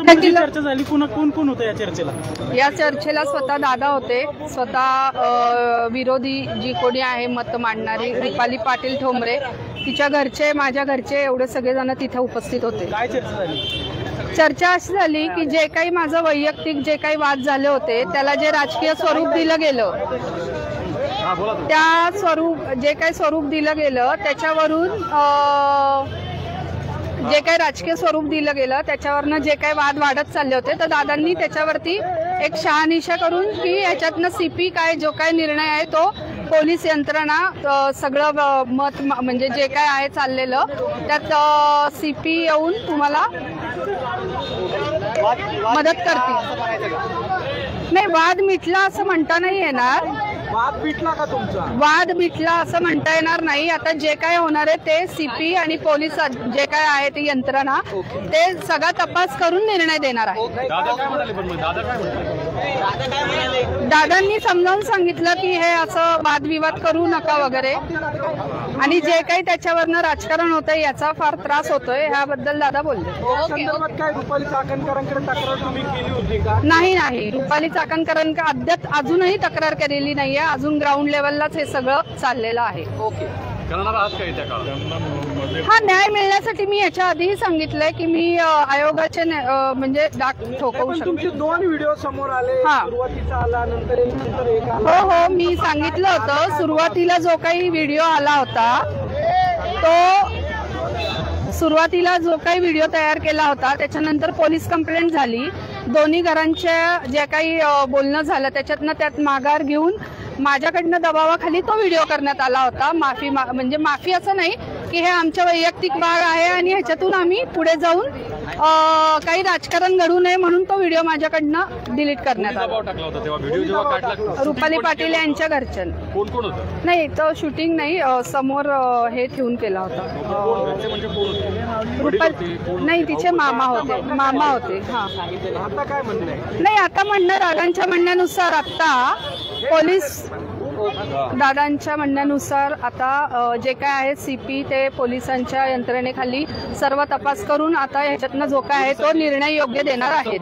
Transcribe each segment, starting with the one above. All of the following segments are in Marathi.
चर्चा झाली, कोण कोण होतं या चर्चेला? या चर्चेला स्वतः दादा होते, स्वतः विरोधी जी कोणी आहे मत मांडणारी रुपाली पाटील ठोंबरे, तिच्या घरचे, माझ्या घरचे, एवढे सगळेजण तिथे उपस्थित होते। काय चर्चा झाली? चर्चा अशी झाली की जे काही माझं वैयक्तिक जे काही वाद झाले होते त्याला जे राजकीय स्वरूप दिलं गेलं, त्या जे काही स्वरूप दिलं गेलं त्याच्यावरून जे काही राजकीय स्वरूप दिलं गेलं त्याच्यावरनं जे काही वाद वाढत चालले होते, तर दादांनी त्याच्यावरती एक शहानिशा करून की ह्याच्यातनं सीपी काय जो काय निर्णय आहे तो पोलीस यंत्रणा सगळं मत म्हणजे जे काय आहे चाललेलं त्यात सीपी येऊन तुम्हाला मदत करतील। नाही, वाद मिटला असं म्हणता नाही येणार। वाद मिटला का तुमचा? वाद मिटला असं म्हणता येणार नाही। आता जे काय होणार आहे ते सीपी आणि पोलीस जे काय आहे ती यंत्रणा ते सगळा तपास करून निर्णय देणार आहे। दादांनी समजावून सांगितलं की हे असं वादविवाद करू नका वगैरे, आणि जे काही त्याच्यावरनं राजकारण होतंय याचा फार त्रास होतोय ह्याबद्दल दादा बोलले। काय रुपाली चाकणकरांकडे तक्रार तुम्ही केली होती का? नाही, रुपाली चाकणकरांकडे अद्याप अजूनही तक्रार केलेली नाहीये। अजून ग्राउंड लेवललाच हे सगळं चाललेलं आहे। हा, न्याय मिळण्यासाठी मी याच्या आधीही सांगितलंय की मी आयोगाचे म्हणजे डाक ठोकवू शकतो। तुमचे 2 व्हिडिओ समोर आले, सुरुवातीचा आला, नंतर एक आला। हो, मी सांगितलं होतं सुरुवातीला जो काही व्हिडिओ आला होता तो सुरुवातीला जो काही व्हिडिओ तयार केला होता त्याच्यानंतर पोलीस कंप्लेंट झाली, दोन्ही घरांच्या जे काही बोलणं झालं त्याच्यातनं त्यात माघार घेऊन माझ्याकडनं दबावाखाली तो व्हिडिओ करण्यात आला होता। म्हणजे माफी असं नाही की हे आमच्या वैयक्तिक वाद आहे आणि ह्याच्यातून आम्ही पुढे जाऊन काही राजकारण घडू नये म्हणून तो व्हिडिओ माझ्याकडनं डिलीट करण्यात आला। रुपाली पाटील यांच्या घरच्यांनी। कोण कोण होतं? नाही, तो शूटिंग नाही, समोर हे ठेवून केला होता। नाही, तिचे मामा होते। हा, आता काय म्हणणं? नाही, आता म्हणणं दादांच्या म्हणण्यानुसार आता पोलीस दादांच्या म्हणण्यानुसार आता जे काय आहे सीपी ते पोलिसांच्या यंत्रणेखाली सर्व तपास करून आता ह्याच्यातनं जो काय आहे तो निर्णय योग्य देणार आहेत।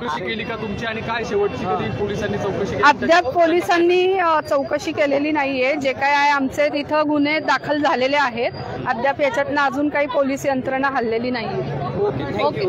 अद्याप पोलिसांनी चौकशी केलेली नाहीये। जे काय आहे आमचे तिथं गुन्हे दाखल झालेले आहेत, अद्याप याच्यातनं अजून काही पोलीस यंत्रणा हल्लेली नाहीये। ओके।